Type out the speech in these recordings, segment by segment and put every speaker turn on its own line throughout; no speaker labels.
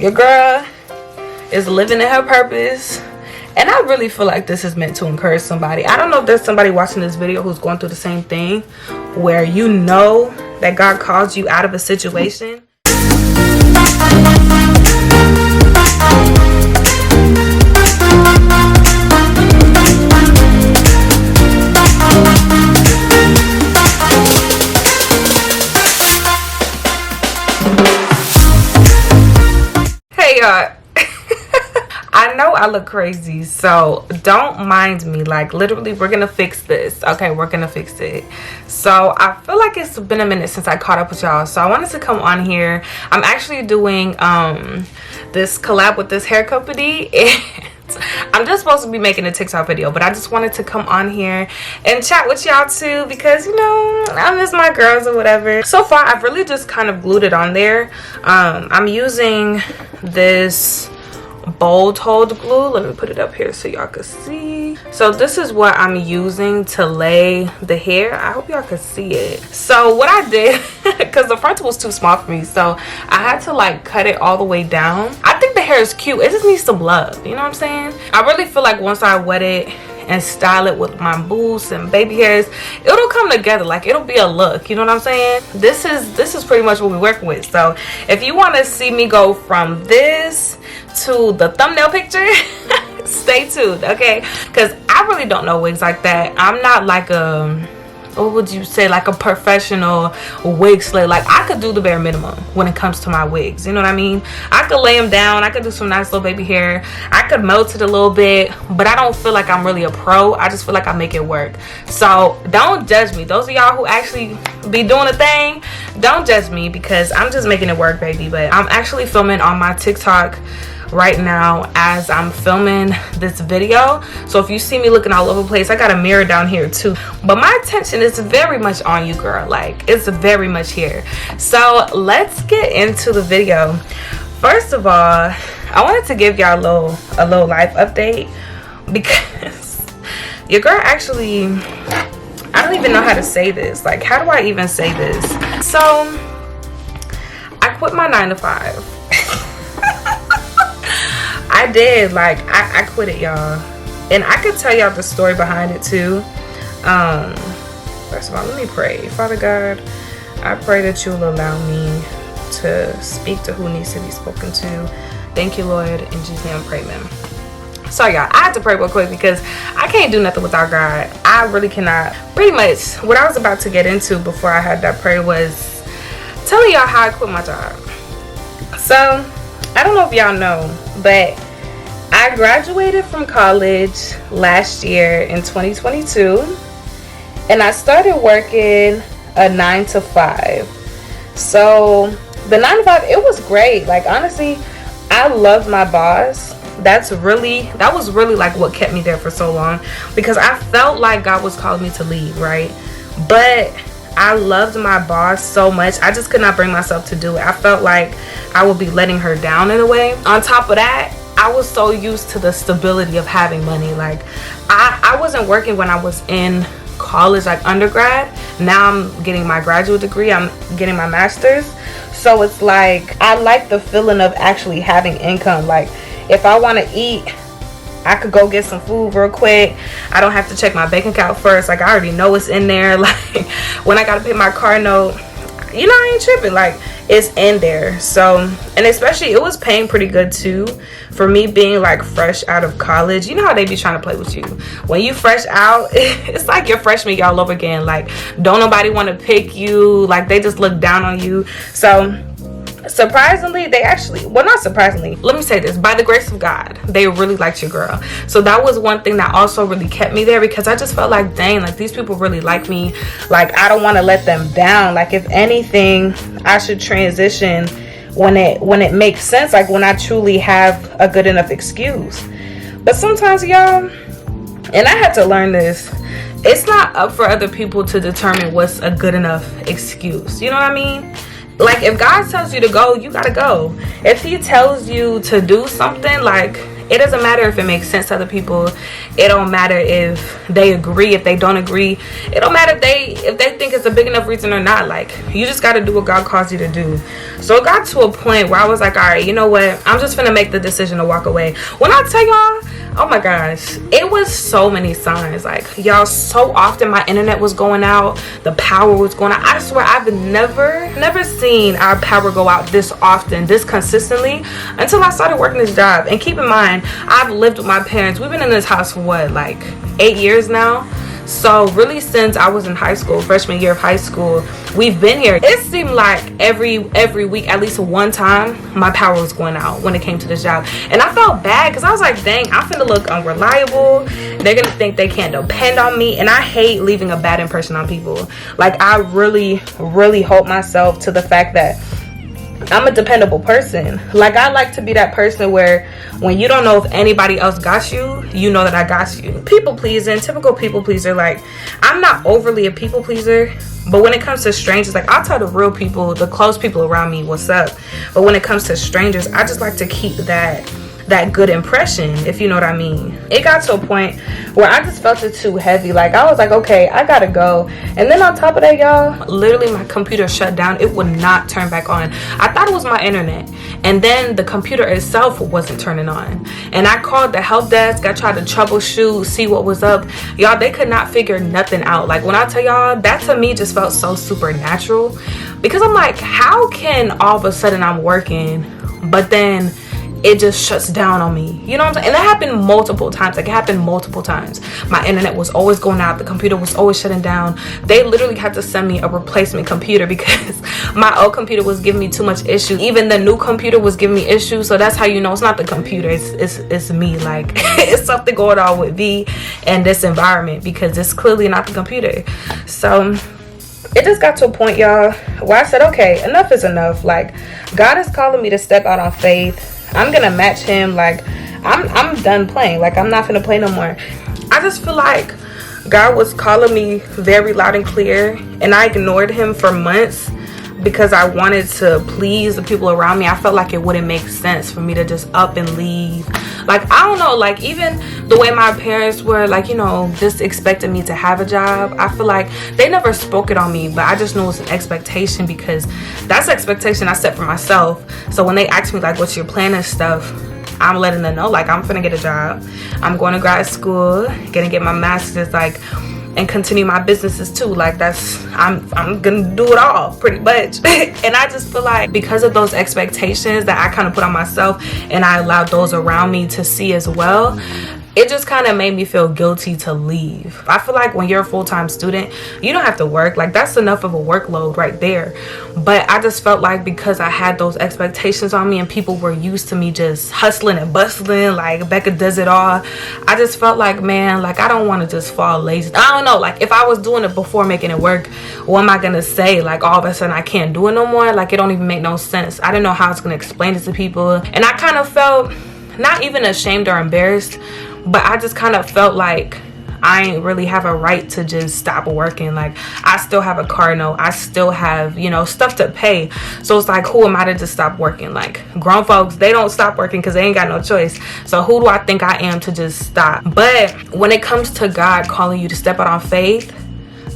Your girl is living in her purpose. And I really feel like this is meant to encourage somebody. I don't know if there's somebody watching this video who's going through the same thing, where you know that God calls you out of a situation. Hey y'all. I know I look crazy, so don't mind me. Like, literally, we're gonna fix this. Okay, we're gonna fix it. So I feel like it's been a minute since I caught up with y'all, so I wanted to come on here. I'm actually doing this collab with this hair company, and I'm just supposed to be making a TikTok video, but I just wanted to come on here and chat with y'all too, because you know, I miss my girls or whatever. So far I've really just kind of glued it on there. I'm using this bold hold glue. Let me put it up here so y'all can see. So this is what I'm using to lay the hair. I hope y'all can see it. So what I did, because the frontal was too small for me, so I had to like cut it all the way down. I think the hair is cute. It just needs some love, you know what I'm saying? I really feel like once I wet it and style it with my boosts and baby hairs, it'll come together. Like, it'll be a look, you know what I'm saying? This is pretty much what we're working with. So if you want to see me go from this to the thumbnail picture, stay tuned, okay? Because I really don't know wigs like that. I'm not like a, what would you say, like a professional wig slayer. Like, I could do the bare minimum when it comes to my wigs, you know what I mean? I could lay them down, I could do some nice little baby hair, I could melt it a little bit, but I don't feel like I'm really a pro. I just feel like I make it work. So don't judge me. Those of y'all who actually be doing a thing, don't judge me, because I'm just making it work, baby. But I'm actually filming on my TikTok right now as I'm filming this video, so if you see me looking all over the place, I got a mirror down here too, but my attention is very much on you, girl. Like, it's very much here. So let's get into the video. First of all, I wanted to give y'all a little life update, because your girl actually, I don't even know how to say this. Like, how do I even say this? So I quit my 9-to-5. I did. Like, I quit it, y'all, and I could tell y'all the story behind it too. First of all, let me pray. Father God, I pray that you will allow me to speak to who needs to be spoken to. Thank you, Lord, in Jesus' name I pray, amen. So y'all, I had to pray real quick because I can't do nothing without God. I really cannot. Pretty much what I was about to get into before I had that prayer was telling y'all how I quit my job. So I don't know if y'all know, but I graduated from college last year in 2022, and I started working a 9-to-5. So the 9-to-5, it was great. Like, honestly, I loved my boss. That was really like what kept me there for so long, because I felt like God was calling me to leave, right? But I loved my boss so much, I just could not bring myself to do it. I felt like I would be letting her down in a way. On top of that, I was so used to the stability of having money. Like, I wasn't working when I was in college, like undergrad. Now I'm getting my graduate degree, I'm getting my master's. So it's like, I like the feeling of actually having income. Like, if I want to eat, I could go get some food real quick. I don't have to check my bank account first. Like, I already know it's in there. Like, when I gotta pay my car note, you know, I ain't tripping. Like, it's in there. So, and especially it was paying pretty good too, for me being like fresh out of college. You know how they be trying to play with you when you fresh out. It's like you're freshman year all over again. Like, don't nobody want to pick you. Like, they just look down on you. So surprisingly, they actually, well, not surprisingly, let me say this, by the grace of God, they really liked your girl. So that was one thing that also really kept me there, because I just felt like, dang, like, these people really like me. Like, I don't want to let them down. Like, if anything, I should transition when it makes sense, like when I truly have a good enough excuse. But sometimes, y'all, and I had to learn this, it's not up for other people to determine what's a good enough excuse. You know what I mean? Like, if God tells you to go, you gotta go. If he tells you to do something, like, It doesn't matter if it makes sense to other people. It don't matter if they agree, if they don't agree. It don't matter if they think it's a big enough reason or not. Like, you just got to do what God calls you to do. So it got to a point where I was like, all right, you know what? I'm just gonna make the decision to walk away. When I tell y'all, oh my gosh, it was so many signs. Like, y'all, so often my internet was going out, the power was going out. I swear I've never seen our power go out this often, this consistently, until I started working this job. And keep in mind, I've lived with my parents. We've been in this house for what, like 8 years now? So really, since I was in high school, freshman year of high school, we've been here. It seemed like every week, at least one time, my power was going out when it came to this job. And I felt bad because I was like, dang, I'm finna look unreliable. They're gonna think they can't depend on me. And I hate leaving a bad impression on people. Like, I really hold myself to the fact that I'm a dependable person. Like, I like to be that person where when you don't know if anybody else got you, you know that I got you. People pleasing, typical people pleaser. Like, I'm not overly a people pleaser, but when it comes to strangers, like, I'll tell the real people, the close people around me, what's up. But when it comes to strangers, I just like to keep that good impression, if you know what I mean. It got to a point where I just felt it too heavy. Like, I was like, okay, I gotta go. And then on top of that, y'all, literally my computer shut down. It would not turn back on. I thought it was my internet, and then the computer itself wasn't turning on. And I called the help desk. I tried to troubleshoot, see what was up. Y'all, they could not figure nothing out. Like, when I tell y'all, that to me just felt so supernatural, because I'm like, how can all of a sudden I'm working, but then it just shuts down on me? You know what I'm saying? And that happened multiple times. Like, it happened multiple times. My internet was always going out. The computer was always shutting down. They literally had to send me a replacement computer because my old computer was giving me too much issue. Even the new computer was giving me issues. So that's how you know it's not the computer. It's me. Like, it's something going on with me and this environment, because it's clearly not the computer. So it just got to a point, y'all, where I said, okay, enough is enough. Like, God is calling me to step out on faith. I'm gonna match him. Like, I'm done playing. Like, I'm not gonna play no more. I just feel like God was calling me very loud and clear, and I ignored him for months because I wanted to please the people around me. I felt like it wouldn't make sense for me to just up and leave. Like, I don't know, like, even the way my parents were, like, you know, just expecting me to have a job, I feel like they never spoke it on me, but I just know it's an expectation, because that's the expectation I set for myself. So when they ask me, like, what's your plan and stuff, I'm letting them know, like, I'm finna get a job. I'm going to grad school, gonna get my master's, like, and continue my businesses too. Like, that's, I'm gonna do it all pretty much. And I just feel like because of those expectations that I kind of put on myself, and I allowed those around me to see as well, it just kind of made me feel guilty to leave. I feel like when you're a full-time student, you don't have to work. Like, that's enough of a workload right there. But I just felt like because I had those expectations on me and people were used to me just hustling and bustling, like Becca does it all, I just felt like, man, like, I don't want to just fall lazy. I don't know, like, if I was doing it before making it work, what am I gonna say? Like, all of a sudden I can't do it no more? Like, it don't even make no sense. I didn't know how I was gonna explain it to people. And I kind of felt not even ashamed or embarrassed, but I just kind of felt like I ain't really have a right to just stop working. Like, I still have a car note. I still have, you know, stuff to pay. So it's like, who am I to just stop working? Like, grown folks, they don't stop working because they ain't got no choice. So who do I think I am to just stop? But when it comes to God calling you to step out on faith,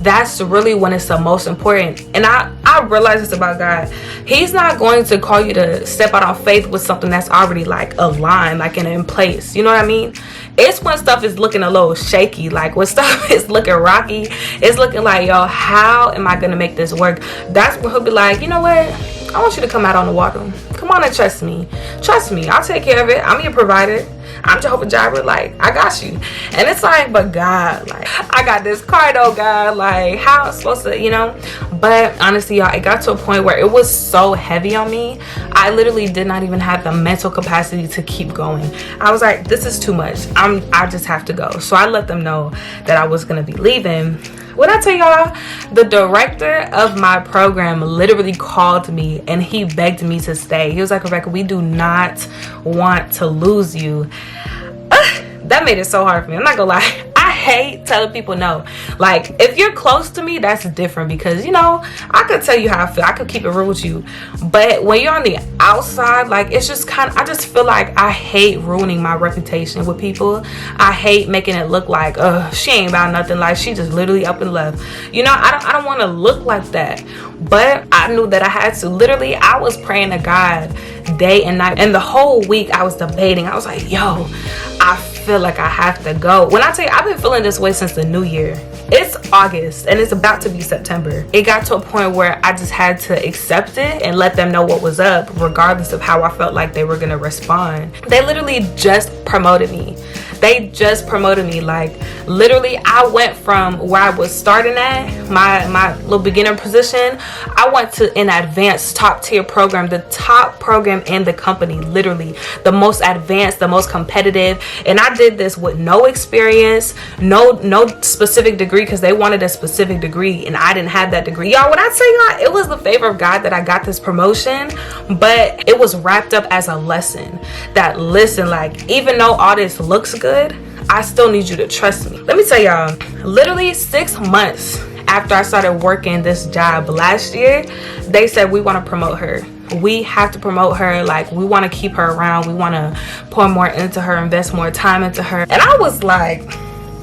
that's really when it's the most important. And I realize this about God. He's not going to call you to step out on faith with something that's already, like, aligned, like, in place. You know what I mean? It's when stuff is looking a little shaky, like when stuff is looking rocky, it's looking like, yo, how am I gonna make this work? That's when he'll be like, you know what, I want you to come out on the water. Come on and trust me. Trust me, I'll take care of it. I'm your provider. I'm Jehovah Jireh. Like, I got you. And it's like, but God, like, I got this car though, God. Like, how I'm supposed to, you know? But honestly, y'all, it got to a point where it was so heavy on me. I literally did not even have the mental capacity to keep going. I was like, this is too much. I just have to go. So I let them know that I was gonna be leaving. When I tell y'all, the director of my program literally called me and he begged me to stay. He was like, Rebecca, we do not want to lose you. That made it so hard for me. I'm not gonna lie. I hate telling people no. Like, if you're close to me, that's different, because, you know, I could tell you how I feel. I could keep it real with you. But when you're on the outside, like, it's just kind of, I just feel like I hate ruining my reputation with people. I hate making it look like, she ain't about nothing. Like, she just literally up and left. You know, I don't want to look like that. But I knew that I had to. Literally, I was praying to God day and night. And the whole week I was debating. I was like, yo, I feel like I have to go. When I tell you, I've been feeling this way since the new year. It's August and it's about to be September. It got to a point where I just had to accept it and let them know what was up, regardless of how I felt like they were gonna respond. They literally just promoted me. They just promoted me. Like, literally, I went from where I was starting at, my little beginner position, I went to an advanced top tier program, the top program in the company, literally the most advanced, the most competitive. And I did this with no experience, no specific degree, because they wanted a specific degree and I didn't have that degree. Y'all, when I tell y'all, it was the favor of God that I got this promotion, but it was wrapped up as a lesson that, listen, like, even though all this looks good, I still need you to trust me. Let me tell y'all, literally 6 months after I started working this job last year, they said, we want to promote her. We have to promote her. Like, we want to keep her around. We want to pour more into her, invest more time into her. And I was like,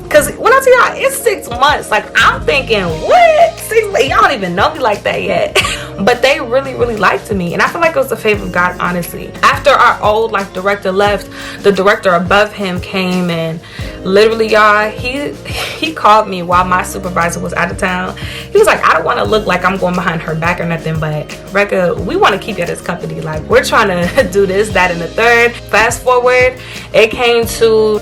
because when I tell y'all, it's 6 months. Like, I'm thinking, what? 6 months? Y'all don't even know me like that yet. But they really, really liked me. And I feel like it was the favor of God, honestly. After our old, like, director left, the director above him came, and literally, y'all, he called me while my supervisor was out of town. He was like, I don't want to look like I'm going behind her back or nothing, but Becca, we want to keep you at this company. Like, we're trying to do this, that, and the third. Fast forward, it came to,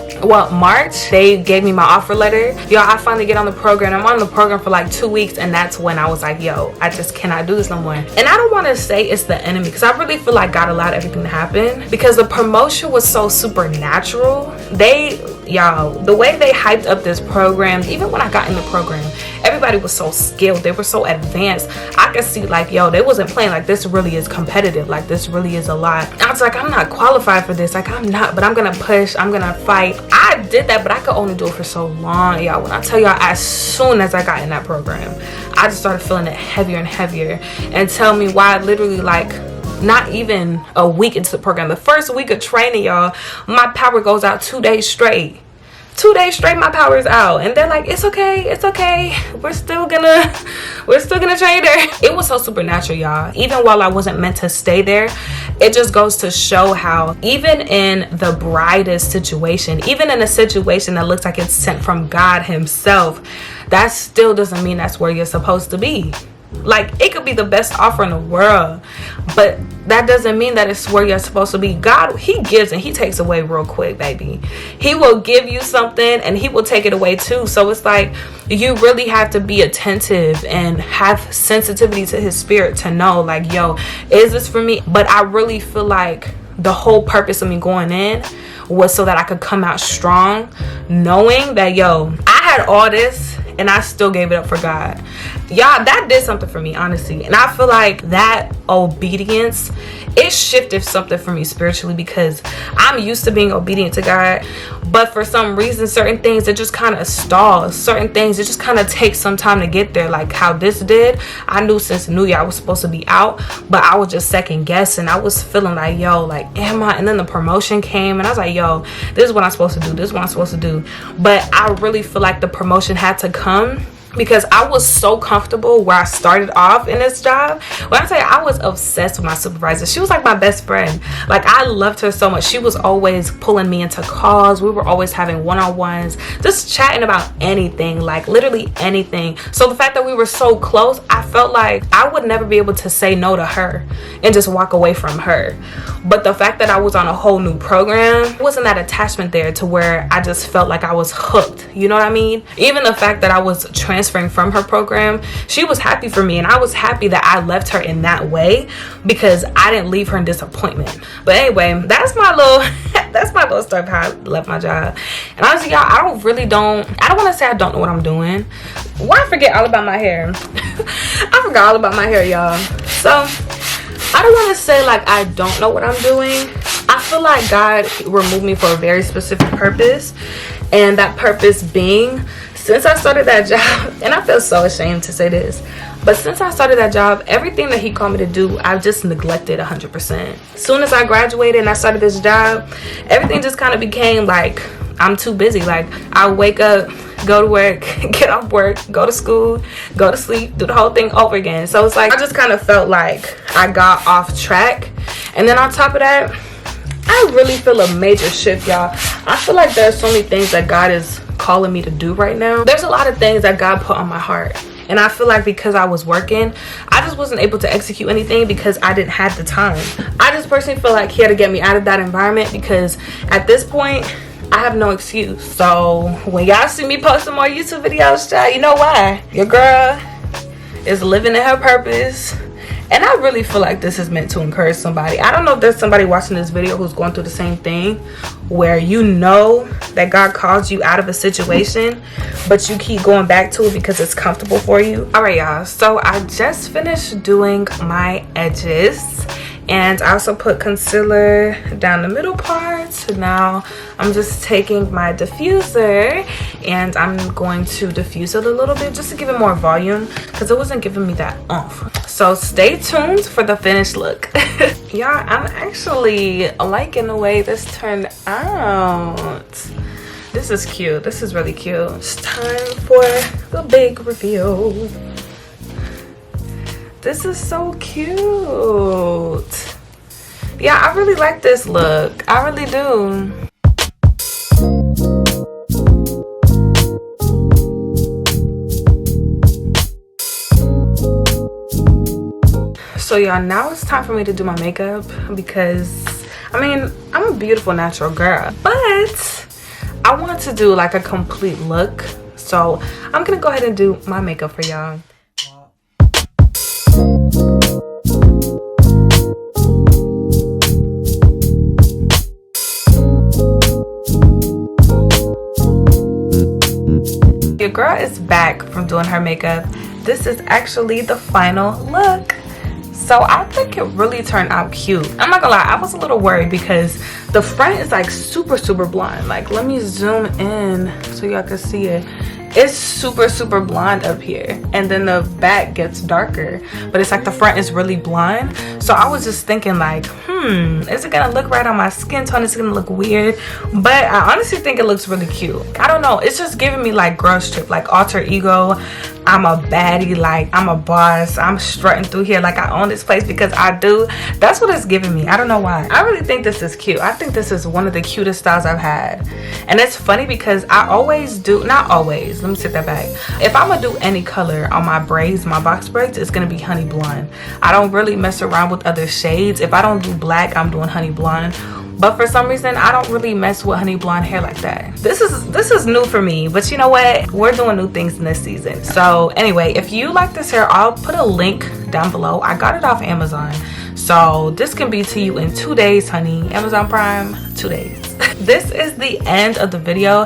March. They gave me my offer letter. Y'all, I finally get on the program. I'm on the program for like 2 weeks, and that's when I was like, yo, I just cannot do this no more. And I don't want to say it's the enemy, because I really feel like God allowed everything to happen, because the promotion was so supernatural. Y'all, the way they hyped up this program, even when I got in the program, everybody was so skilled. They were so advanced. I could see, like, yo, they wasn't playing. Like, this really is competitive. Like, this really is a lot. I was like, I'm not qualified for this. Like, I'm not, but I'm gonna push. I'm gonna fight. I did that, but I could only do it for so long, y'all. When I tell y'all, as soon as I got in that program, I just started feeling it heavier and heavier. And tell me why, literally, like, not even a week into the program, the first week of training, y'all, my power goes out 2 days straight. 2 days straight, my power is out. And they're like, it's okay, we're still gonna train her. It was so supernatural, y'all. Even while I wasn't meant to stay there, it just goes to show how even in the brightest situation, even in a situation that looks like it's sent from God himself, that still doesn't mean that's where you're supposed to be. Like, it could be the best offer in the world, but that doesn't mean that it's where you're supposed to be. God, he gives and he takes away real quick, baby. He will give you something and he will take it away too. So it's like, you really have to be attentive and have sensitivity to his spirit to know, like, yo, is this for me? But I really feel like the whole purpose of me going in was so that I could come out strong, knowing that, yo, I had all this and I still gave it up for God. Y'all, that did something for me, honestly. And I feel like that obedience, it shifted something for me spiritually, because I'm used to being obedient to God, but for some reason, certain things, it just kind of stalls. Certain things, it just kind of takes some time to get there. Like how this did, I knew since New Year I was supposed to be out, but I was just second guessing. I was feeling like, yo, like, am I? And then the promotion came and I was like, yo, this is what I'm supposed to do. This is what I'm supposed to do. But I really feel like the promotion had to come because I was so comfortable where I started off in this job. When I tell you, I was obsessed with my supervisor. She was like my best friend. Like, I loved her so much. She was always pulling me into calls. We were always having one-on-ones, just chatting about anything, like literally anything. So the fact that we were so close, I felt like I would never be able to say no to her and just walk away from her. But the fact that I was on a whole new program, wasn't that attachment there to where I just felt like I was hooked. You know what I mean? Even the fact that I was transferring from her program, she was happy for me, and I was happy that I left her in that way because I didn't leave her in disappointment. But anyway, that's my little story of how I left my job. And honestly, y'all, I don't want to say I don't know what I'm doing. Why forget all about my hair? I forgot all about my hair, y'all. So I don't want to say like I don't know what I'm doing. I feel like God removed me for a very specific purpose. And that purpose being, since I started that job, and I feel so ashamed to say this, but since I started that job, everything that he called me to do, I've just neglected 100%. As soon as I graduated and I started this job, everything just kind of became like, I'm too busy. Like, I wake up, go to work, get off work, go to school, go to sleep, do the whole thing over again. So it's like, I just kind of felt like I got off track. And then on top of that, I really feel a major shift, y'all. I feel like there's so many things that God is calling me to do right now. There's a lot of things that God put on my heart. And I feel like because I was working, I just wasn't able to execute anything because I didn't have the time. I just personally feel like he had to get me out of that environment, because at this point, I have no excuse. So when y'all see me posting more YouTube videos, child, you know why. Your girl is living in her purpose. And I really feel like this is meant to encourage somebody. I don't know if there's somebody watching this video who's going through the same thing, where you know that God calls you out of a situation, but you keep going back to it because it's comfortable for you. All right, y'all. So I just finished doing my edges. And I also put concealer down the middle part. So now I'm just taking my diffuser and I'm going to diffuse it a little bit just to give it more volume, because it wasn't giving me that oomph. So stay tuned for the finished look. Y'all, I'm actually liking the way this turned out. This is cute. This is really cute. It's time for the big reveal. This is so cute. Yeah, I really like this look. I really do. So y'all, now it's time for me to do my makeup, because I mean, I'm a beautiful natural girl, but I want to do like a complete look. So I'm gonna go ahead and do my makeup for y'all. Your girl is back from doing her makeup. This is actually the final look. So I think it really turned out cute. I'm not gonna lie, I was a little worried because the front is like super blonde. Like, let me zoom in so y'all can see it. It's super blonde up here, and then the back gets darker, but it's like the front is really blonde. So I was just thinking like, is it gonna look right on my skin tone? Is it gonna look weird? But I honestly think it looks really cute. I don't know, it's just giving me like girl strip, like alter ego. I'm a baddie, like I'm a boss, I'm strutting through here like I own this place because I do. That's what it's giving me. I don't know why. I really think this is cute. I think this is one of the cutest styles I've had. And it's funny because I always do, not always, let me take that back. If I'm gonna do any color on my braids, my box braids, it's gonna be honey blonde. I don't really mess around with other shades. If I don't do black, I'm doing honey blonde. But for some reason, I don't really mess with honey blonde hair like that. This is new for me, but you know what? We're doing new things in this season. So anyway, if you like this hair, I'll put a link down below. I got it off Amazon. So this can be to you in 2 days, honey. Amazon Prime, 2 days. This is the end of the video.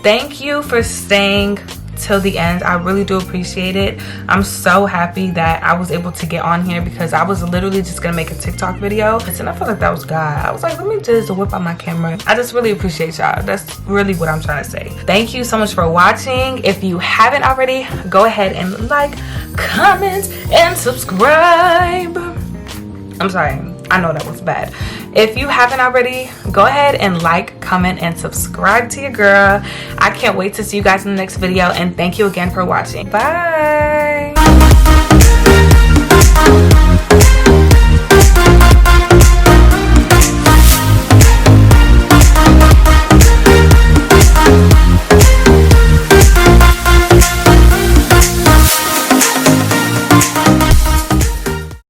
Thank you for staying till the end. I really do appreciate it. I'm so happy that I was able to get on here because I was literally just gonna make a TikTok video, and I felt like that was God. I was like, let me just whip out my camera. I just really appreciate y'all. That's really what I'm trying to say. Thank you so much for watching. If you haven't already, go ahead and like, comment, and subscribe. I'm sorry, I know that was bad. If you haven't already, go ahead and like, comment, and subscribe to your girl. I can't wait to see you guys in the next video, and thank you again for watching. Bye.